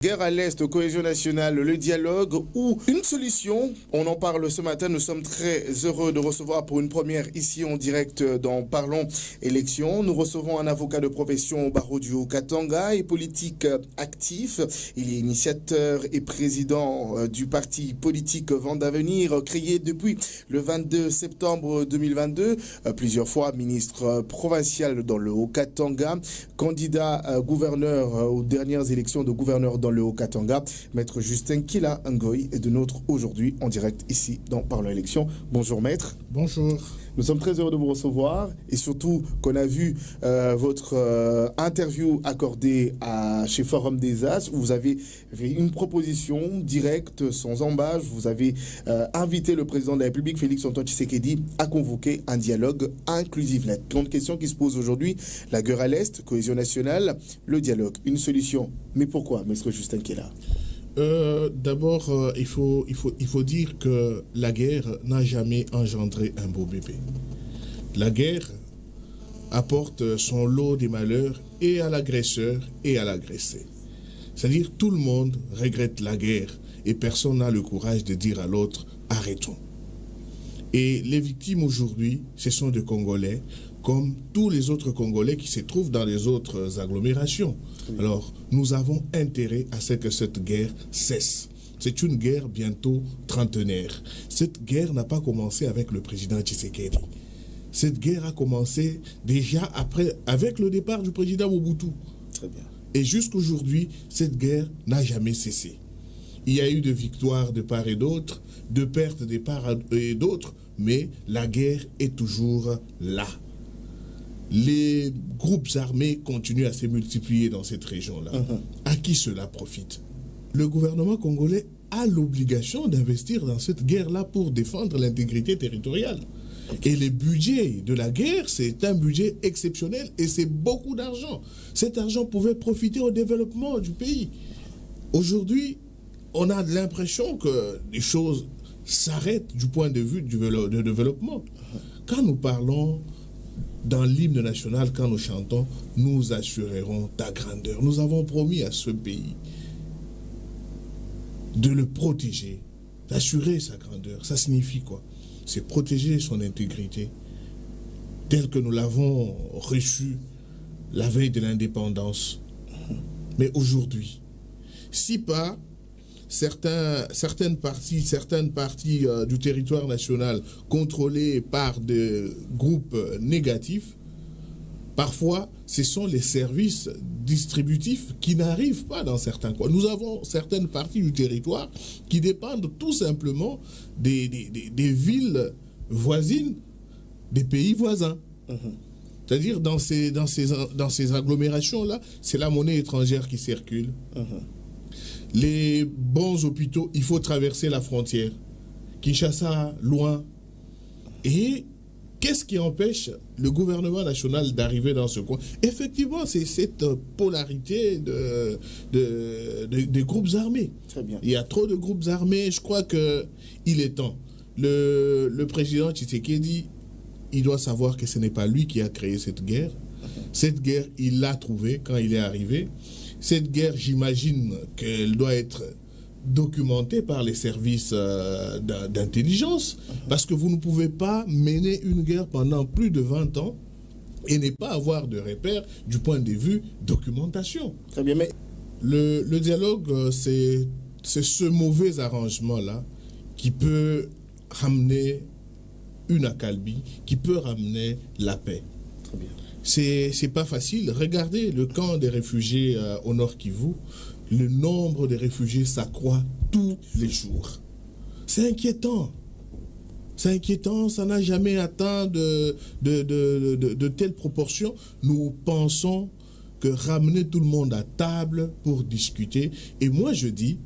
Guerre à l'Est, cohésion nationale, le dialogue ou une solution. On en parle ce matin. Nous sommes très heureux de recevoir pour une première ici en direct dans Parlons Élections. Nous recevons un avocat de profession au barreau du Haut-Katanga et politique actif. Il est initiateur et président du parti politique Vent d'Avenir, créé depuis le 22 septembre 2022. Plusieurs fois ministre provincial dans le Haut-Katanga, candidat gouverneur aux dernières élections de gouverneur dans le Haut-Katanga. Maître Justin Kila Ngoy est de nôtre aujourd'hui en direct ici dans Parlons Élections. Bonjour maître. Bonjour. Nous sommes très heureux de vous recevoir et surtout qu'on a vu votre interview accordée chez Forum des As où vous avez fait une proposition directe, sans embâche. Vous avez invité le président de la République, Félix Antoine Tshisekedi, à convoquer un dialogue inclusif. La grande question qui se pose aujourd'hui, la guerre à l'Est, cohésion nationale, le dialogue, une solution. Mais pourquoi, maître Justin Kela? D'abord, il faut dire que la guerre n'a jamais engendré un beau bébé. La guerre apporte son lot des malheurs et à l'agresseur et à l'agressé. C'est-à-dire tout le monde regrette la guerre et personne n'a le courage de dire à l'autre « arrêtons ». Et les victimes aujourd'hui, ce sont des Congolais, comme tous les autres Congolais qui se trouvent dans les autres agglomérations. Alors, nous avons intérêt à ce que cette guerre cesse. C'est une guerre bientôt trentenaire. Cette guerre n'a pas commencé avec le président Tshisekedi. Cette guerre a commencé déjà avec le départ du président Mobutu. Très bien. Et jusqu'aujourd'hui, cette guerre n'a jamais cessé. Il y a eu de victoires de part et d'autre, de pertes de part et d'autre, mais la guerre est toujours là. Les groupes armés continuent à se multiplier dans cette région-là. À qui cela profite? Le gouvernement congolais a l'obligation d'investir dans cette guerre-là pour défendre l'intégrité territoriale. Et le budget de la guerre, c'est un budget exceptionnel et c'est beaucoup d'argent. Cet argent pouvait profiter au développement du pays. Aujourd'hui, on a l'impression que les choses s'arrêtent du point de vue du développement. Quand nous parlons dans l'hymne national, quand nous chantons, nous assurerons ta grandeur. Nous avons promis à ce pays de le protéger, d'assurer sa grandeur. Ça signifie quoi? C'est protéger son intégrité, telle que nous l'avons reçue la veille de l'indépendance. Mais aujourd'hui, si pas certaines parties du territoire national contrôlées par des groupes négatifs, parfois ce sont les services distributifs qui n'arrivent pas dans certains coins. Nous avons certaines parties du territoire qui dépendent tout simplement des villes voisines, des pays voisins. C'est-à-dire dans ces agglomérations-là, c'est la monnaie étrangère qui circule. Les bons hôpitaux, il faut traverser la frontière. Kinshasa, loin. Et qu'est-ce qui empêche le gouvernement national d'arriver dans ce coin? Effectivement, c'est cette polarité des groupes armés. Très bien. Il y a trop de groupes armés. Je crois qu'il est temps. Le président Tshisekedi, il doit savoir que ce n'est pas lui qui a créé cette guerre. Cette guerre, il l'a trouvée quand il est arrivé. Cette guerre, j'imagine qu'elle doit être documentée par les services d'intelligence, parce que vous ne pouvez pas mener une guerre pendant plus de 20 ans et ne pas avoir de repères du point de vue documentation. Très bien, mais le dialogue, c'est ce mauvais arrangement-là qui peut ramener une accalmie, qui peut ramener la paix. très bien. C'est pas facile. Regardez le camp des réfugiés au Nord Kivu. Le nombre de réfugiés s'accroît tous les jours. C'est inquiétant. C'est inquiétant. Ça n'a jamais atteint de telles proportions. Nous pensons que ramener tout le monde à table pour discuter. Et moi, je dis,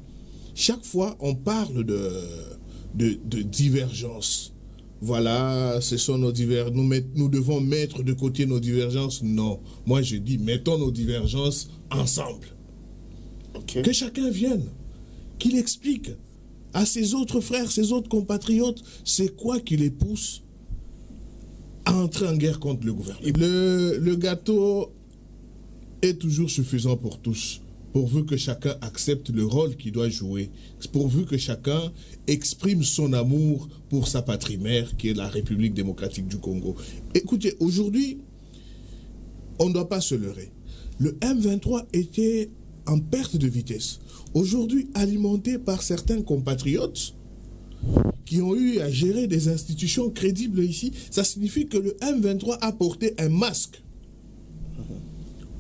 chaque fois, on parle de divergence. Voilà, ce sont nos divergences. Nous devons mettre de côté nos divergences. Non. Moi, je dis, mettons nos divergences ensemble. Okay. Que chacun vienne, qu'il explique à ses autres frères, ses autres compatriotes, c'est quoi qui les pousse à entrer en guerre contre le gouvernement. Le gâteau est toujours suffisant pour tous. pourvu que chacun accepte le rôle qu'il doit jouer, pourvu que chacun exprime son amour pour sa patrie mère, qui est la République démocratique du Congo. Écoutez, aujourd'hui, on ne doit pas se leurrer. Le M23 était en perte de vitesse. Aujourd'hui, alimenté par certains compatriotes qui ont eu à gérer des institutions crédibles ici, ça signifie que le M23 a porté un masque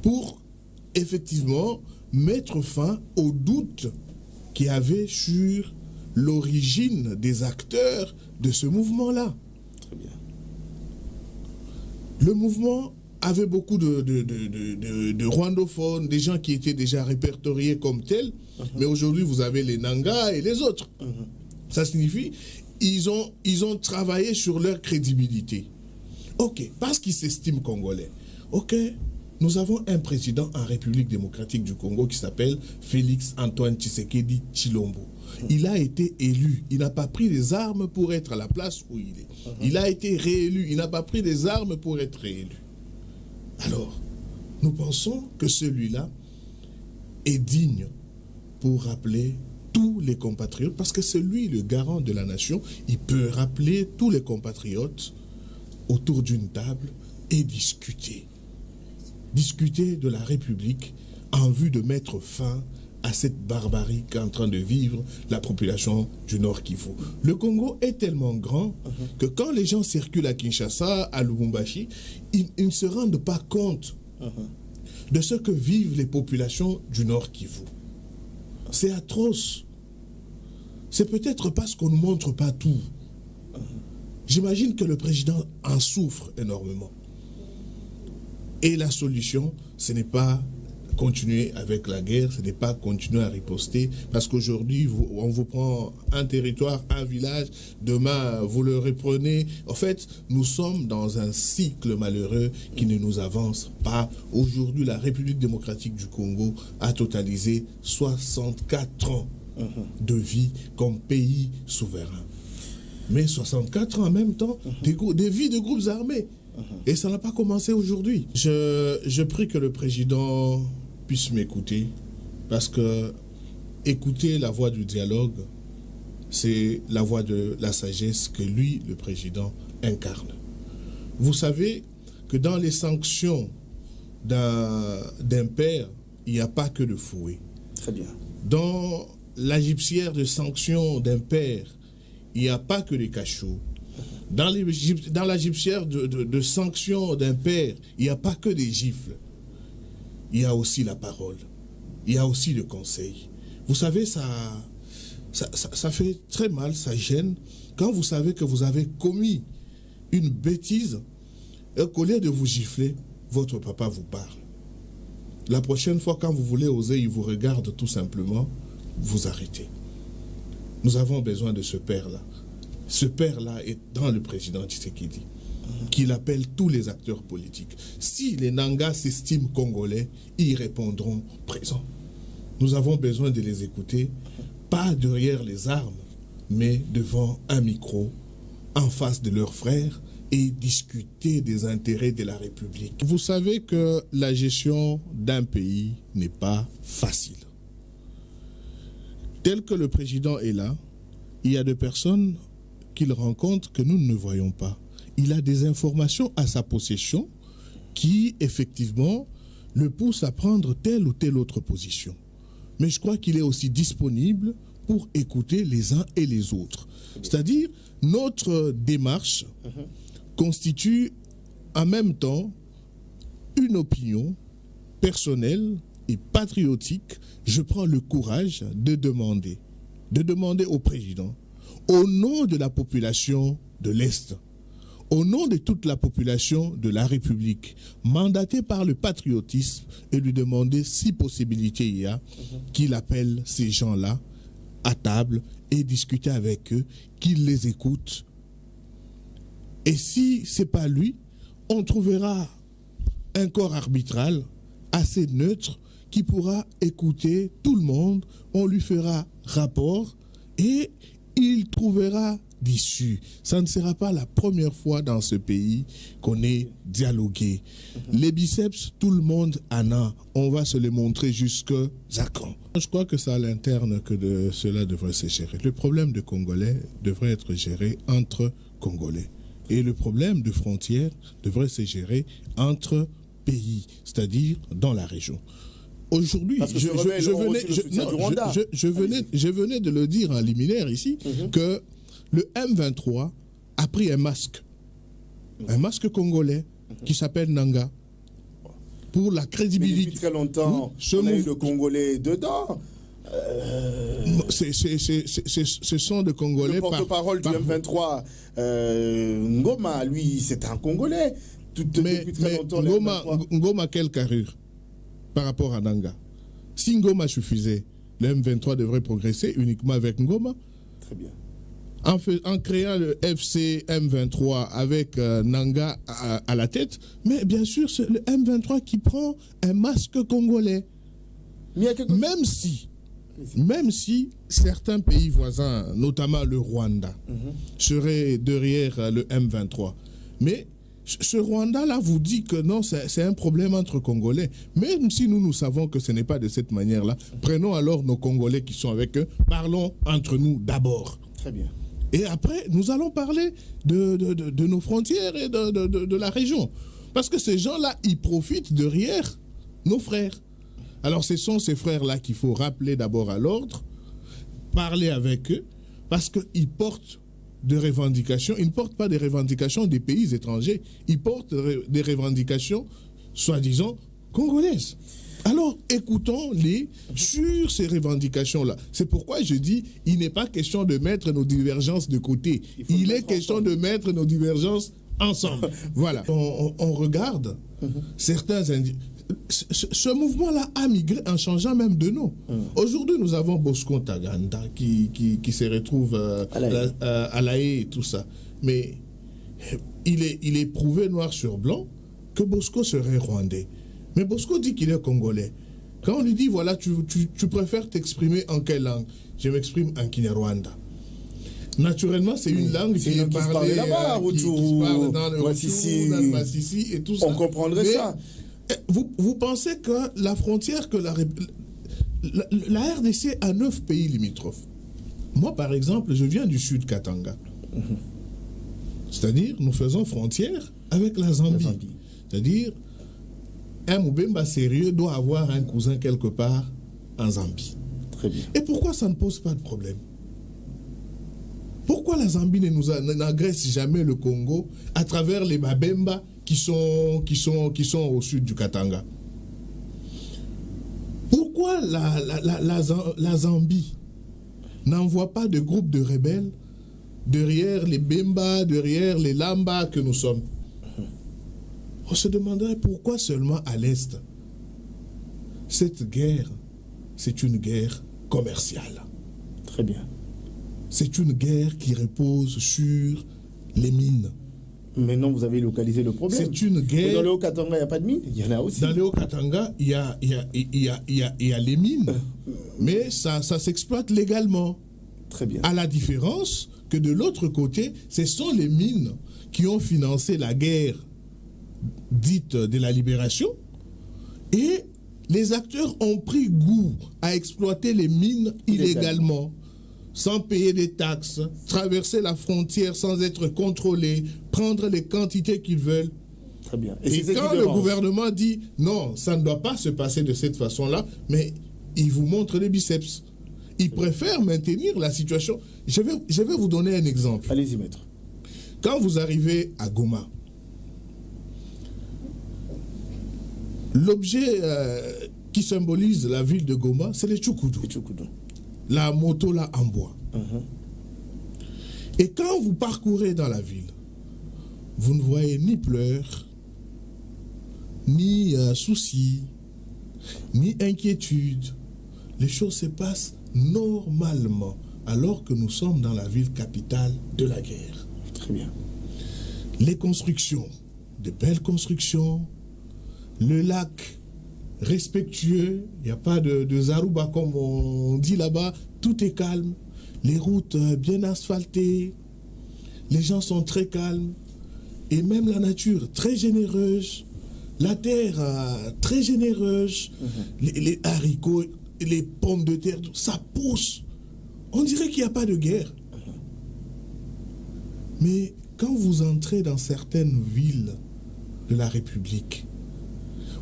pour effectivement mettre fin aux doutes qu'il y avait sur l'origine des acteurs de ce mouvement-là. Très bien. Le mouvement avait beaucoup de rwandophones, des gens qui étaient déjà répertoriés comme tels, mais aujourd'hui vous avez les Nangas et les autres. Ça signifie ils ont travaillé sur leur crédibilité. Ok, parce qu'ils s'estiment congolais. Ok, nous avons un président en République démocratique du Congo qui s'appelle Félix Antoine Tshisekedi Tshilombo. Il a été élu, il n'a pas pris les armes pour être à la place où il est. Il a été réélu, il n'a pas pris les armes pour être réélu. Alors, nous pensons que celui-là est digne pour rappeler tous les compatriotes, parce que c'est lui le garant de la nation. Il peut rappeler tous les compatriotes autour d'une table et discuter. Discuter de la République en vue de mettre fin à cette barbarie qu'est en train de vivre la population du Nord Kivu. Le Congo est tellement grand que quand les gens circulent à Kinshasa, à Lubumbashi, ils ne se rendent pas compte de ce que vivent les populations du Nord Kivu. C'est atroce. C'est peut-être parce qu'on ne montre pas tout. J'imagine que le président en souffre énormément. Et la solution, ce n'est pas continuer avec la guerre, ce n'est pas continuer à riposter, parce qu'aujourd'hui, on vous prend un territoire, un village, demain, vous le reprenez. En fait, nous sommes dans un cycle malheureux qui ne nous avance pas. Aujourd'hui, la République démocratique du Congo a totalisé 64 ans de vie comme pays souverain. Mais 64 ans en même temps, des vies de groupes armés. Et ça n'a pas commencé aujourd'hui. Je prie que le président puisse m'écouter, parce que écouter la voix du dialogue, c'est la voix de la sagesse que lui, le président, incarne. Vous savez que dans les sanctions d'un père, il n'y a pas que de fouet. Très bien. Dans la gipsière de sanctions d'un père, il n'y a pas que des cachots. Dans la gipsière de sanctions d'un père, il n'y a pas que des gifles. Il y a aussi la parole. Il y a aussi le conseil. Vous savez, ça fait très mal, ça gêne, quand vous savez que vous avez commis une bêtise et qu'au lieu de vous gifler, votre papa vous parle. La prochaine fois, quand vous voulez oser, il vous regarde tout simplement, vous arrêtez. Nous avons besoin de ce père-là. Ce père-là est dans le président Tshisekedi, qu'il appelle tous les acteurs politiques. Si les Nangas s'estiment congolais, ils répondront présents. Nous avons besoin de les écouter, pas derrière les armes, mais devant un micro, en face de leurs frères, et discuter des intérêts de la République. Vous savez que la gestion d'un pays n'est pas facile. Tel que le président est là, il y a des personnes qu'il rencontre que nous ne voyons pas. Il a des informations à sa possession qui, effectivement, le poussent à prendre telle ou telle autre position. Mais je crois qu'il est aussi disponible pour écouter les uns et les autres. C'est-à-dire, notre démarche constitue en même temps une opinion personnelle et patriotique. Je prends le courage de demander au président, au nom de la population de l'Est, au nom de toute la population de la République, mandatée par le patriotisme, et lui demander si possibilité il y a qu'il appelle ces gens-là à table et discuter avec eux, qu'il les écoute. Et si ce n'est pas lui, on trouvera un corps arbitral assez neutre qui pourra écouter tout le monde, on lui fera rapport et il trouvera d'issue. Ça ne sera pas la première fois dans ce pays qu'on est dialogué. Les biceps, tout le monde en a. On va se les montrer jusqu'à quand. Je crois que c'est à l'interne que cela devrait se gérer. Le problème de Congolais devrait être géré entre Congolais. Et le problème de frontières devrait se gérer entre pays, c'est-à-dire dans la région. Aujourd'hui, je venais de le dire en liminaire ici, que le M23 a pris un masque congolais qui s'appelle Nanga, pour la crédibilité. Mais depuis très longtemps, on a eu le Congolais dedans. Ce sont des Congolais. Le porte-parole du M23, Ngoma, lui, c'est un Congolais. Depuis très longtemps, Ngoma, quelle carrure par rapport à Nanga? Si Ngoma suffisait, le M23 devrait progresser uniquement avec Ngoma. Très bien. En créant le FC M23 avec Nanga à la tête, mais bien sûr, c'est le M23 qui prend un masque congolais. Même si certains pays voisins, notamment le Rwanda, seraient derrière le M23. Mais ce Rwanda-là vous dit que non, c'est un problème entre Congolais. Même si nous savons que ce n'est pas de cette manière-là, prenons alors nos Congolais qui sont avec eux, parlons entre nous d'abord. Très bien. Et après, nous allons parler de nos frontières et de la région. Parce que ces gens-là, ils profitent derrière nos frères. Alors ce sont ces frères-là qu'il faut rappeler d'abord à l'ordre, parler avec eux, parce qu'ils portent des revendications. Ils ne portent pas des revendications des pays étrangers, ils portent des revendications, soi-disant, congolaises. Alors, écoutons-les sur ces revendications-là. C'est pourquoi je dis, il n'est pas question de mettre nos divergences de côté. Il est question de mettre nos divergences ensemble. Voilà. On regarde certains ce mouvement-là a migré en changeant même de nom. Aujourd'hui, nous avons Bosco Ntaganda qui se retrouve à La Haye et tout ça. Mais il est prouvé noir sur blanc que Bosco serait rwandais. Mais Bosco dit qu'il est congolais. Quand on lui dit, voilà, tu préfères t'exprimer en quelle langue? Je m'exprime en Kinyarwanda. Naturellement, c'est une langue qui est parlée là-bas, qui se parle dans le Rutshuru, dans le Massissi et tout ça. On comprendrait ça. Vous pensez que la frontière, que la RDC a 9 pays limitrophes. Moi, par exemple, je viens du sud Katanga. C'est-à-dire, nous faisons frontière avec la Zambie. C'est-à-dire, un Moubemba sérieux doit avoir un cousin quelque part en Zambie. Très bien. Et pourquoi ça ne pose pas de problème? Pourquoi la Zambie n'agresse jamais le Congo à travers les Mabemba qui sont au sud du Katanga? Pourquoi la Zambie n'envoie pas de groupes de rebelles derrière les Bemba, derrière les Lamba que nous sommes? On se demanderait pourquoi seulement à l'Est. Cette guerre, c'est une guerre commerciale. Très bien. C'est une guerre qui repose sur les mines. Mais non, vous avez localisé le problème. C'est une guerre... Mais dans le Haut-Katanga, il n'y a pas de mines? Il y en a aussi. Dans le Haut-Katanga, il y a les mines. Mais ça s'exploite légalement. Très bien. À la différence que de l'autre côté, ce sont les mines qui ont financé la guerre dite de la libération. Et les acteurs ont pris goût à exploiter les mines illégalement, sans payer des taxes, traverser la frontière sans être contrôlés, prendre les quantités qu'ils veulent. Très bien. Et quand le gouvernement dit non, ça ne doit pas se passer de cette façon-là, mais il vous montre les biceps. Il préfère maintenir la situation. Je vais vous donner un exemple. Allez-y, maître. Quand vous arrivez à Goma, l'objet qui symbolise la ville de Goma, c'est les Tchoukoudou. La moto là en bois. Et quand vous parcourez dans la ville, vous ne voyez ni pleurs, ni soucis, ni inquiétude. Les choses se passent normalement, alors que nous sommes dans la ville capitale de la guerre. Très bien. Les constructions, de belles constructions, le lac respectueux, il n'y a pas de zarouba comme on dit là-bas, tout est calme, les routes bien asphaltées, les gens sont très calmes, et même la nature très généreuse, la terre très généreuse, les haricots, les pommes de terre, ça pousse. On dirait qu'il n'y a pas de guerre. Mais quand vous entrez dans certaines villes de la République,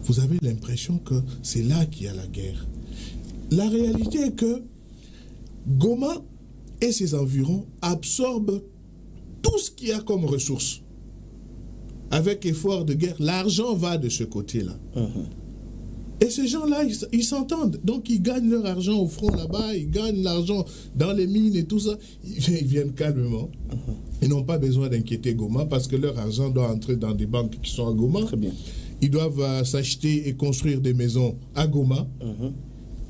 vous avez l'impression que c'est là qu'il y a la guerre. La réalité est que Goma et ses environs absorbent tout ce qu'il y a comme ressources. Avec effort de guerre, l'argent va de ce côté-là. Et ces gens-là, ils s'entendent. Donc, ils gagnent leur argent au front là-bas, ils gagnent l'argent dans les mines et tout ça. Ils viennent calmement. Ils n'ont pas besoin d'inquiéter Goma parce que leur argent doit entrer dans des banques qui sont à Goma. Très bien. Ils doivent s'acheter et construire des maisons à Goma.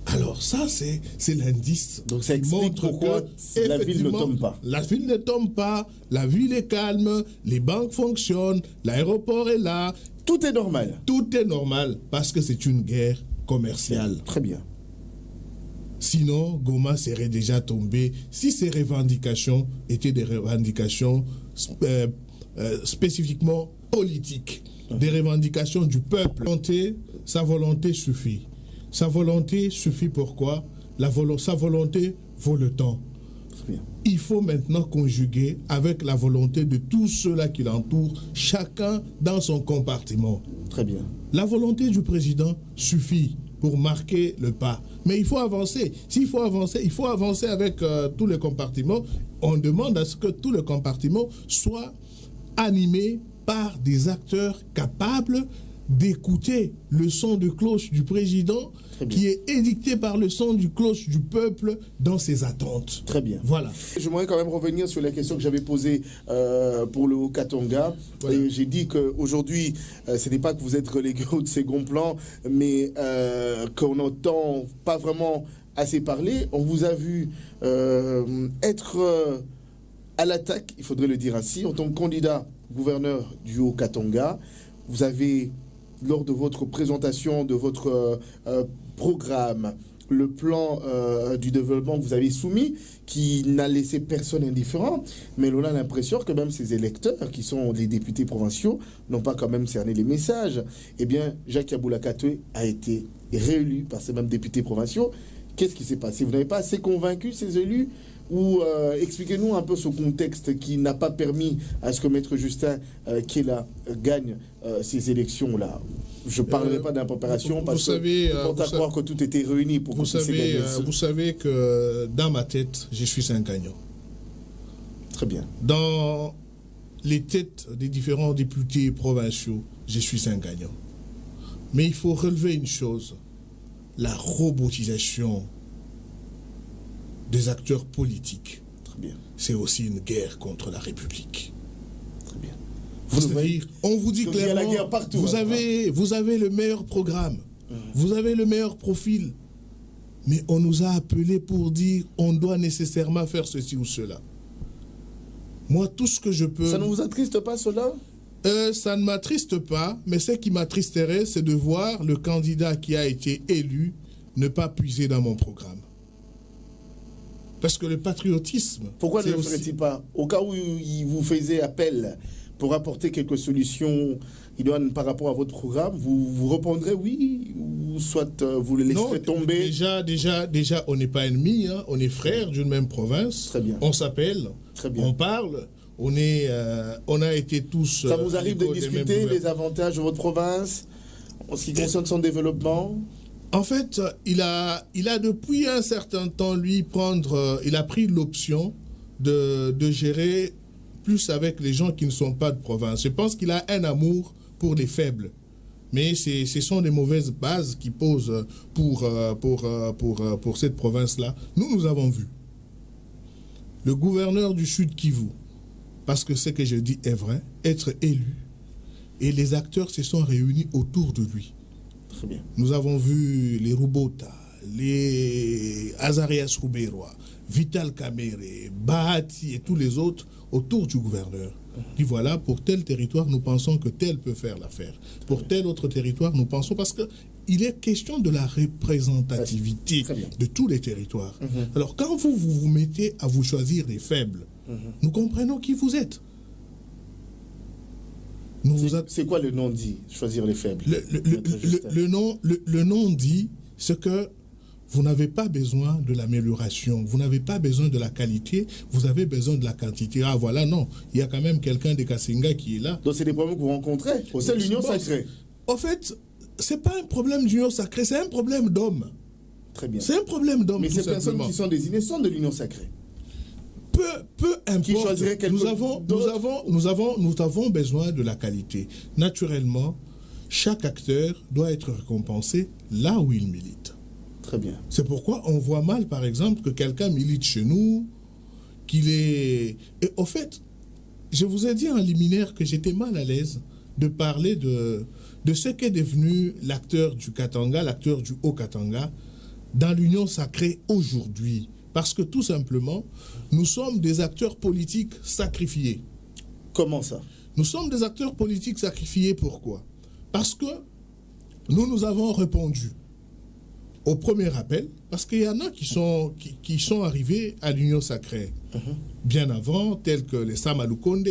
Alors ça, c'est l'indice. Donc ça explique pourquoi la ville ne tombe pas. La ville ne tombe pas, la ville est calme, les banques fonctionnent, l'aéroport est là. Tout est normal. Tout est normal parce que c'est une guerre commerciale. Très bien. Sinon, Goma serait déjà tombé si ces revendications étaient des revendications spécifiquement politiques, des revendications du peuple. Sa volonté suffit. Sa volonté suffit pourquoi? Sa volonté vaut le temps. Très bien. Il faut maintenant conjuguer avec la volonté de tous ceux-là qui l'entourent, chacun dans son compartiment. Très bien. La volonté du président suffit pour marquer le pas. Mais il faut avancer. S'il faut avancer, il faut avancer avec tous les compartiments. On demande à ce que tout le compartiment soit animé par des acteurs capables d'écouter le son de cloche du président qui est édicté par le son du cloche du peuple dans ses attentes. Très bien. Voilà. J'aimerais quand même revenir sur la question que j'avais posée pour le Haut-Katanga. Voilà. J'ai dit qu'aujourd'hui, ce n'est pas que vous êtes relégué au second plan, mais qu'on n'entend pas vraiment assez parler. On vous a vu être à l'attaque, il faudrait le dire ainsi, en tant que candidat gouverneur du Haut-Katanga. Vous avez, lors de votre présentation de votre programme, le plan du développement que vous avez soumis, qui n'a laissé personne indifférent, mais l'on a l'impression que même ces électeurs, qui sont les députés provinciaux, n'ont pas quand même cerné les messages. Eh bien, Jacques Yaboulah Kato a été réélu par ces mêmes députés provinciaux. Qu'est-ce qui s'est passé? Vous n'avez pas assez convaincu ces élus? Ou expliquez-nous un peu ce contexte qui n'a pas permis à ce que Maître Justin Kela gagne ces élections-là. Je ne parlerai pas d'impopération parce qu'on t'a croire que tout était réuni pour que vous savez que dans ma tête, je suis un gagnant. Très bien. Dans les têtes des différents députés provinciaux, je suis un gagnant. Mais il faut relever une chose, la robotisation des acteurs politiques. Très bien. C'est aussi une guerre contre la République. Très bien. C'est-à-dire, on vous dit clairement, la guerre partout, vous avez le meilleur programme, vous avez le meilleur profil, mais on nous a appelés pour dire on doit nécessairement faire ceci ou cela. Moi, tout ce que je peux... Ça ne vous attriste pas, cela? Ça ne m'attriste pas, mais ce qui m'attristerait, c'est de voir le candidat qui a été élu ne pas puiser dans mon programme. Parce que le patriotisme... Pourquoi ne le ferait-il pas? Au cas où il vous faisait appel pour apporter quelques solutions idoines par rapport à votre programme, vous répondrez oui, ou soit vous le laisserez tomber? Déjà, on n'est pas ennemis, hein, on est frères d'une même province. Très bien. On s'appelle, on parle, on a été tous... Ça vous arrive de discuter les avantages de votre province en ce qui concerne son développement? En fait, il a depuis un certain temps, il a pris l'option de gérer plus avec les gens qui ne sont pas de province. Je pense qu'il a un amour pour les faibles. Mais ce sont des mauvaises bases qu'il pose pour cette province-là. Nous avons vu. Le gouverneur du Sud Kivu, parce que ce que je dis est vrai, être élu, et les acteurs se sont réunis autour de lui. Très bien. Nous avons vu les Rubota, les Azarias Ruberoa, Vital Kamere, Bahati et tous les autres autour du gouverneur. Puis voilà, pour tel territoire, nous pensons que tel peut faire l'affaire. Pour tel autre territoire, nous pensons, parce qu'il est question de la représentativité de tous les territoires. Alors, quand vous mettez à vous choisir des faibles, Nous comprenons qui vous êtes. C'est quoi le non-dit? Choisir les faibles. Le non-dit, c'est que vous n'avez pas besoin de l'amélioration, vous n'avez pas besoin de la qualité, vous avez besoin de la quantité. Ah voilà, non, il y a quand même quelqu'un de Kassinga qui est là. Donc c'est des problèmes que vous rencontrez au sein de l'Union sacrée. En fait, c'est pas un problème d'union sacrée, c'est un problème d'homme. Très bien. C'est un problème d'homme. Mais ces personnes qui sont désignées sont de l'Union sacrée. Peu importe, nous avons besoin de la qualité. Naturellement, chaque acteur doit être récompensé là où il milite. Très bien. C'est pourquoi on voit mal, par exemple, que quelqu'un milite chez nous, qu'il est... Et au fait, je vous ai dit en liminaire que j'étais mal à l'aise de parler de ce qu'est devenu l'acteur du Katanga, l'acteur du Haut-Katanga, dans l'Union sacrée aujourd'hui. Parce que tout simplement, nous sommes des acteurs politiques sacrifiés. Comment ça? Nous sommes des acteurs politiques sacrifiés, pourquoi? Parce que nous avons répondu au premier appel, parce qu'il y en a qui sont arrivés à l'Union sacrée bien avant, tels que les Samalukonde,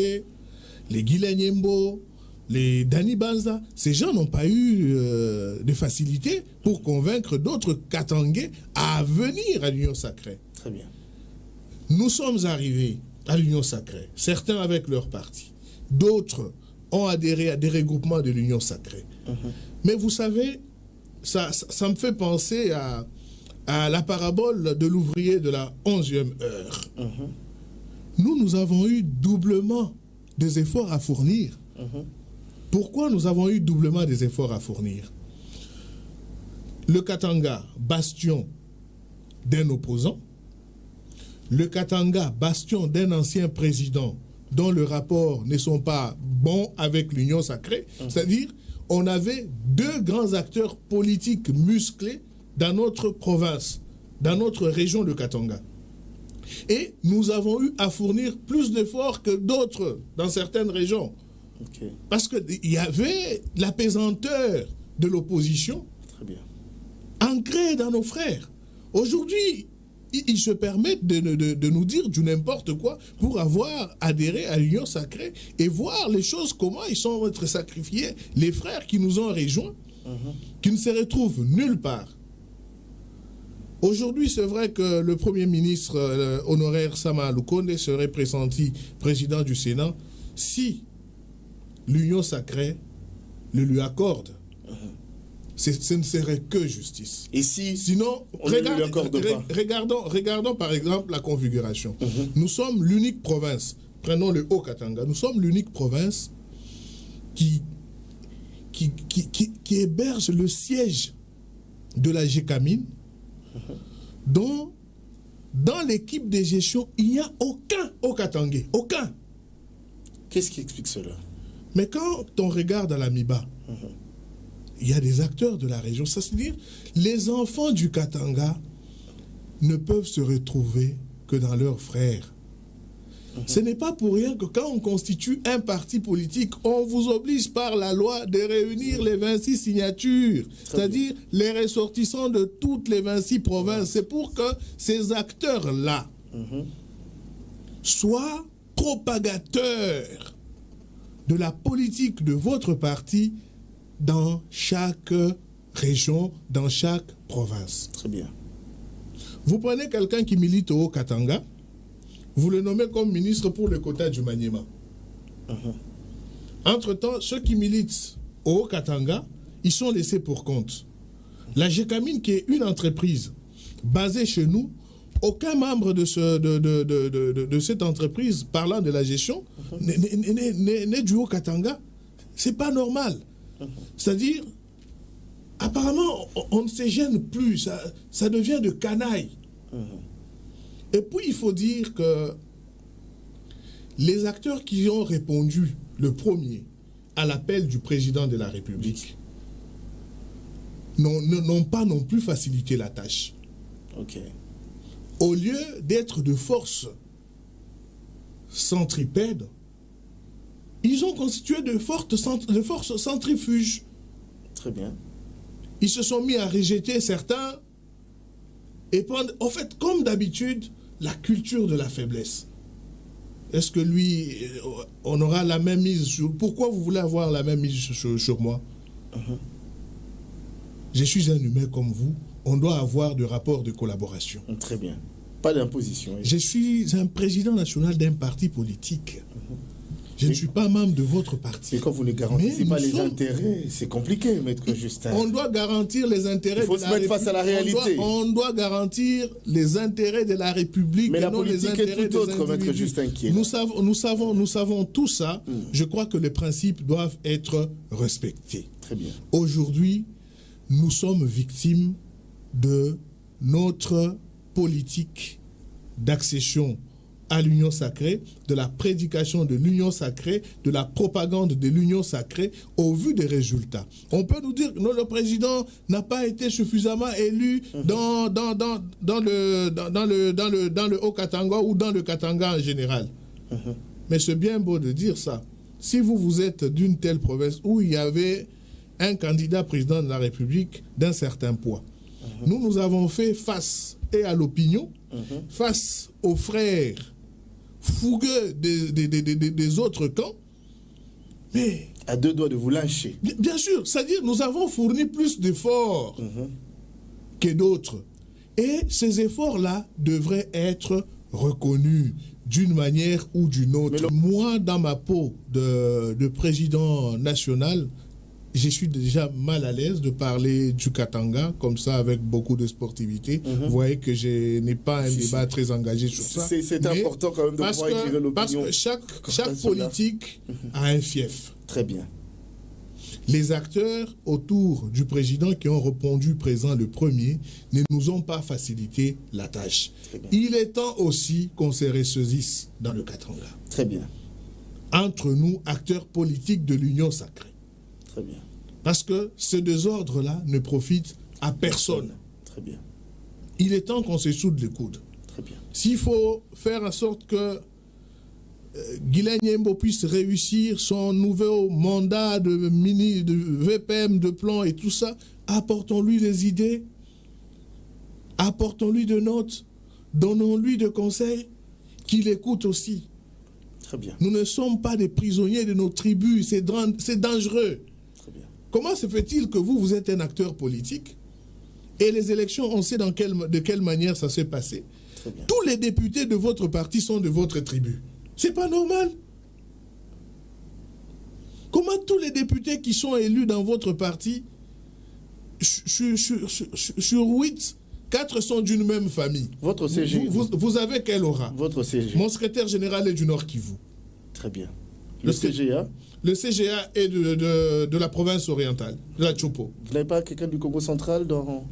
les Guilenyembo, les Dani Banza. Ces gens n'ont pas eu de facilité pour convaincre d'autres Katangais à venir à l'Union sacrée. Très bien. Nous sommes arrivés à l'Union sacrée, certains avec leur parti, d'autres ont adhéré à des regroupements de l'Union sacrée. Mais vous savez, ça me fait penser à la parabole de l'ouvrier de la 11e heure. Nous avons eu doublement des efforts à fournir. Pourquoi nous avons eu doublement des efforts à fournir? Le Katanga, bastion d'un opposant. Le Katanga, bastion d'un ancien président dont le rapport ne sont pas bons avec l'Union sacrée. C'est-à-dire, on avait deux grands acteurs politiques musclés dans notre province, dans notre région de Katanga. Et nous avons eu à fournir plus d'efforts que d'autres dans certaines régions. Parce qu'il y avait la pesanteur de l'opposition ancrée dans nos frères. Aujourd'hui, ils se permettent de nous dire du n'importe quoi pour avoir adhéré à l'Union sacrée et voir les choses, comment ils sont être sacrifiés, les frères qui nous ont rejoints, qui ne se retrouvent nulle part. Aujourd'hui, c'est vrai que le Premier ministre honoraire Sama Lukonde serait pressenti président du Sénat si l'Union sacrée le lui accorde. Ce ne serait que justice. Et si sinon, regardons par exemple la configuration. Nous sommes l'unique province, prenons le Haut-Katanga, nous sommes l'unique province qui héberge le siège de la GECAMIN, dont dans l'équipe de gestion, il n'y a aucun Haut-Katangais. Aucun. Qu'est-ce qui explique cela? Mais quand on regarde à l'AMIBA, il y a des acteurs de la région. Ça veut dire les enfants du Katanga ne peuvent se retrouver que dans leurs frères. Ce n'est pas pour rien que quand on constitue un parti politique, on vous oblige par la loi de réunir les 26 signatures, c'est-à-dire les ressortissants de toutes les 26 provinces. C'est pour que ces acteurs-là soient propagateurs de la politique de votre parti dans chaque région, dans chaque province. Très bien. Vous prenez quelqu'un qui milite au Haut-Katanga, vous le nommez comme ministre pour le quota du Maniema. Entre-temps, ceux qui militent au Haut-Katanga, ils sont laissés pour compte. La GECAMIN, qui est une entreprise basée chez nous, aucun membre de cette entreprise parlant de la gestion n'est du Haut-Katanga. C'est pas normal. C'est-à-dire, apparemment, on ne se gêne plus, ça devient de canaille. Et puis, il faut dire que les acteurs qui ont répondu le premier à l'appel du président de la République n'ont pas non plus facilité la tâche. Au lieu d'être de forces centripèdes, ils ont constitué de forces centrifuges. Très bien. Ils se sont mis à rejeter certains et prendre, en fait, comme d'habitude, la culture de la faiblesse. est-ce que lui, on aura la même mise sur... Pourquoi vous voulez avoir la même mise sur moi? Je suis un humain comme vous. On doit avoir de rapports de collaboration. Très bien. Pas d'imposition. Je suis un président national d'un parti politique. Je ne suis pas membre de votre parti. Et quand vous ne garantissez pas les intérêts, c'est compliqué, maître Justin. On doit garantir les intérêts de la République. Il faut se mettre face à la réalité. On doit garantir les intérêts de la République. Mais la politique est tout autre, maître Justin. Nous savons tout ça. Je crois que les principes doivent être respectés. Très bien. Aujourd'hui, nous sommes victimes de notre politique d'accession à l'union sacrée, de la prédication de l'union sacrée, de la propagande de l'union sacrée, au vu des résultats. On peut nous dire que le président n'a pas été suffisamment élu dans le Haut-Katanga ou dans le Katanga en général. Mais c'est bien beau de dire ça. Si vous êtes d'une telle province où il y avait un candidat président de la République d'un certain poids, nous avons fait face et à l'opinion, face aux frères fougueux des autres camps, mais... À deux doigts de vous lyncher. Bien sûr, c'est-à-dire nous avons fourni plus d'efforts que d'autres. Et ces efforts-là devraient être reconnus d'une manière ou d'une autre. Moi, dans ma peau de président national, je suis déjà mal à l'aise de parler du Katanga comme ça avec beaucoup de sportivité. Vous voyez que je n'ai pas un débat très engagé sur ça. C'est important quand même de pouvoir éclairer l'opinion. Parce que chaque politique a un fief. Très bien. Les acteurs autour du président qui ont répondu présent le premier ne nous ont pas facilité la tâche. Il est temps aussi qu'on se ressaisisse dans le Katanga. Très bien. Entre nous, acteurs politiques de l'union sacrée. Très bien. Parce que ce désordre-là ne profite à personne. Très bien. Il est temps qu'on se soude les coudes. Très bien. S'il faut faire en sorte que Guilain Nyembo puisse réussir son nouveau mandat de VPM, de plan et tout ça, apportons-lui des idées, apportons-lui de notes, donnons-lui de conseils, qu'il écoute aussi. Très bien. Nous ne sommes pas des prisonniers de nos tribus, c'est dangereux. Très bien. Comment se fait-il que vous êtes un acteur politique et les élections, on sait de quelle manière ça s'est passé? Tous les députés de votre parti sont de votre tribu. C'est pas normal. Comment tous les députés qui sont élus dans votre parti, sur 8, 4 sont d'une même famille? Votre CG. Vous avez quel aura? Votre CG. Mon secrétaire général est du Nord Kivu. Très bien. Le CGA? Le CGA est de la province orientale, de la Chopo. Vous n'avez pas quelqu'un du Congo central dans...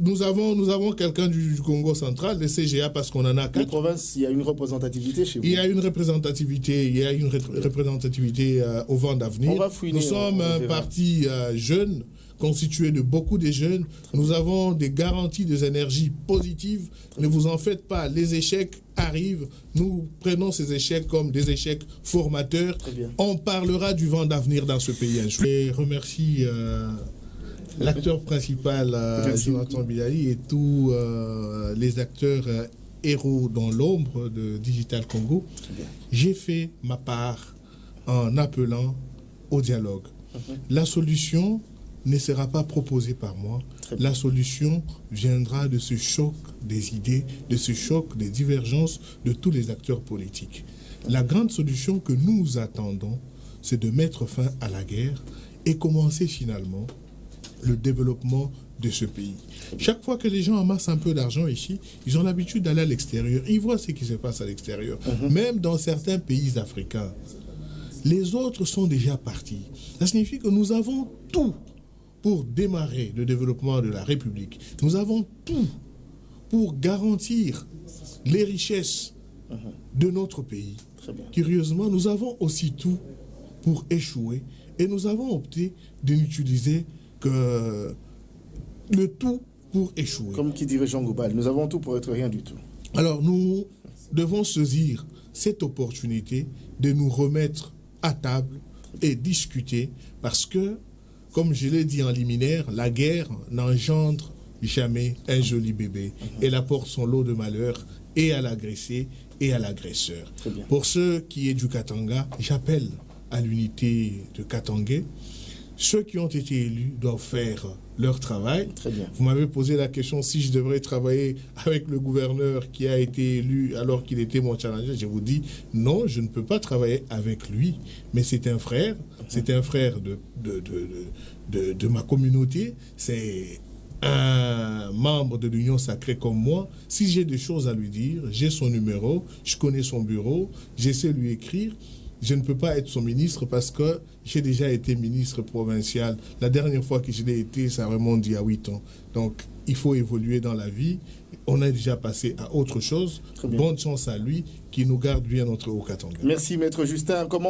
Nous avons quelqu'un du Congo central, le CGA, parce qu'on en a 4. Les provinces, il y a une représentativité chez vous? Il y a une représentativité, au vent d'avenir. Nous sommes un parti jeune, constitué de beaucoup de jeunes. Nous avons des garanties des énergies positives. Ne vous en faites pas, les échecs arrivent. Nous prenons ces échecs comme des échecs formateurs. On parlera du vent d'avenir dans ce pays. Je remercie l'acteur principal, Jonathan Bilali, et tous les acteurs héros dans l'ombre de Digital Congo. J'ai fait ma part en appelant au dialogue. La solution ne sera pas proposée par moi. La solution viendra de ce choc des idées, de ce choc des divergences de tous les acteurs politiques. La grande solution que nous attendons, c'est de mettre fin à la guerre et commencer finalement le développement de ce pays. Chaque fois que les gens amassent un peu d'argent ici, ils ont l'habitude d'aller à l'extérieur. Ils voient ce qui se passe à l'extérieur. Même dans certains pays africains, les autres sont déjà partis. Ça signifie que nous avons tout pour démarrer le développement de la République. Nous avons tout pour garantir les richesses de notre pays. Curieusement, nous avons aussi tout pour échouer et nous avons opté de n'utiliser que le tout pour échouer. Comme qui dirait Jean Goubal, nous avons tout pour être rien du tout. Alors nous devons saisir cette opportunité de nous remettre à table et discuter parce que, comme je l'ai dit en liminaire, la guerre n'engendre jamais un joli bébé. Elle apporte son lot de malheur et à l'agressé et à l'agresseur. Pour ceux qui est du Katanga, j'appelle à l'unité de Katangais. Ceux qui ont été élus doivent faire leur travail. Très bien. Vous m'avez posé la question si je devrais travailler avec le gouverneur qui a été élu alors qu'il était mon challenger. Je vous dis non, je ne peux pas travailler avec lui. Mais c'est un frère, de ma communauté. C'est un membre de l'Union sacrée comme moi. Si j'ai des choses à lui dire, j'ai son numéro, je connais son bureau, j'essaie de lui écrire. Je ne peux pas être son ministre parce que j'ai déjà été ministre provincial. La dernière fois que je l'ai été, ça remonte d'il y a 8 ans. Donc, il faut évoluer dans la vie. On a déjà passé à autre chose. Bonne chance à lui, qui nous garde bien notre Haut-Katanga. Merci, Maître Justin. Comment